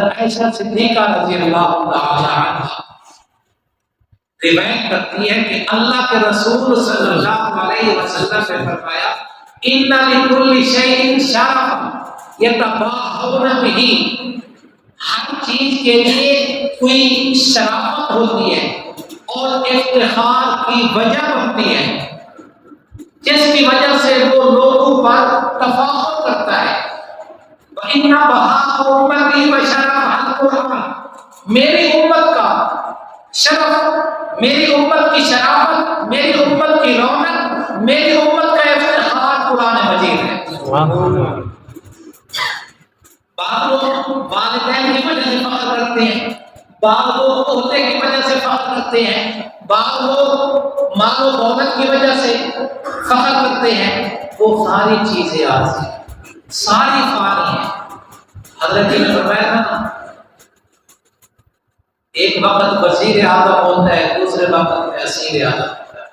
عائشہ صدیقہ رضی اللہ تعالی عنہا روایت کرتی ہے کہ اللہ کے رسول صلی اللہ علیہ وسلم نے فرمایا ان لکل شیء شرف یتباہون بہ، ہر چیز کے لیے کوئی شرافت ہوتی ہے اور افتخار کی وجہ ہوتی ہے جس کی وجہ سے وہ لوگوں پر تفاخر کرتا ہے۔ وَإِنَّ بَهَاءَ أُمَّتِي وَشَرَفَهَا الْقُرْآنُ، میری امت کا شرف، میری امت کی شرافت، میری امت کی رونق، میری امت کا افتخار قرآن مجید ہے۔ بعض لوگ والدین کی وجہ سے فخر کرتے ہیں، بعض لوگ عہدے کی وجہ سے فخر کرتے ہیں، بعض لوگ مال و دولت کی وجہ سے فخر کرتے ہیں۔ وہ ساری چیزیں عارضی ہیں، ساری فانی ہیں۔ حضرت جی نے فرمایا تھا ایک وقت وزیر اعظم ہوتا ہے، دوسرے وقت میں اسیر اعظم ہوتا ہے۔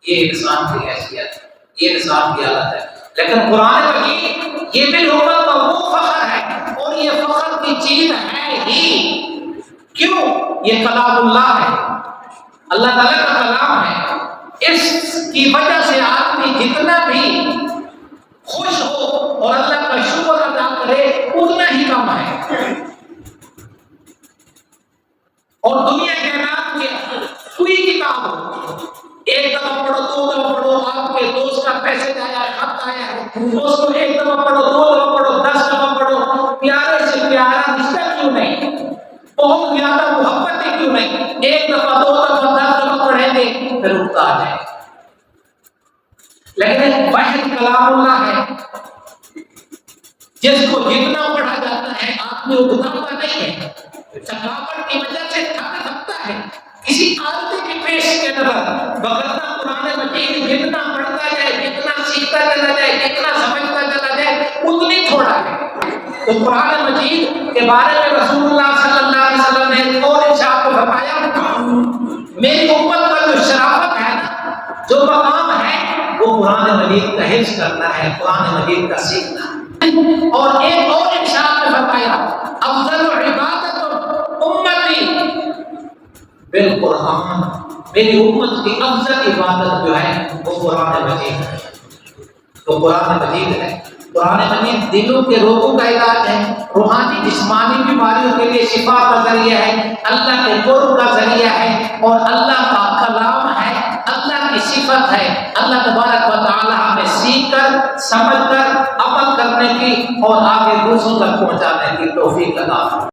یہ انسان کی حیثیت ہے، یہ انسان کی حالت ہے۔ لیکن قرآن مجید یہ بالحکمت کا وہ فخر ہے، اور یہ فخر کی چیز ہے ہی۔ کیوں؟ یہ کلام اللہ ہے، اللہ تعالیٰ کا کلام ہے۔ اس کی وجہ سے آدمی جتنا بھی خوش ہو اور اللہ کا شکر ادا کرے اتنا ہی کم ہے۔ اور دنیا کے نام کی کوئی کتاب ہو، ایک دفعہ پڑھو، دو دفعہ پڑھو، آپ کے دوست کا پیسے آیا ہے، خط آیا ہے، اس کو ایک دفعہ پڑھو، دو دفعہ پڑھو، 10 دفعہ پڑھو، پیارے سے پیارا رشتہ کیوں نہیں، بہت زیادہ محبت کیوں نہیں، ایک دفعہ، دو دفعہ، 10 دفعہ پڑھیں گے پھر اٹھتا آ جائے۔ لیکن واحد کلام اللہ ہے جس کو جتنا پڑھا جاتا ہے آدمی اتنا نہیں ہے، ثقافت کی وجہ سے تھک سکتا ہے کسی عادت کے پیش کے نظر، وگرنہ قرآن مجید جتنا پڑھتا جائے، جتنا سیکھتا چلا جائے، جتنا سمجھتا چلا جائے اتنی تھوڑا ہے۔ تو قرآن مجید کے بارے میں رسول اللہ صلی اللہ علیہ وسلم نے ایک اور ارشاد فرمایا، میری امت کا جو شرافت ہے نا، جو مقام ہے، وہ قرآن مجید کا حفظ کرنا ہے، قرآن مجید کا سیکھنا ہے۔ اور ایک اور ارشاد میں فرمایا افضل عبادت امتی بالقرآن، میری امت کی افضل عبادت جو ہے وہ قرآن مجید ہے۔ تو قرآن مجید ہے، قرآن مجید دلوں کے روگوں کا علاج ہے، روحانی جسمانی بیماریوں کے لیے شفا کا ذریعہ ہے، اللہ کے قرب کا ذریعہ ہے، اور اللہ کا کلام ہے، اللہ کی صفت ہے۔ اللہ تبارک و تعالی ہمیں سیکھ کر، سمجھ کر، عمل کرنے کی اور آگے دوسروں تک پہنچانے کی توفیق عطا فرمائے۔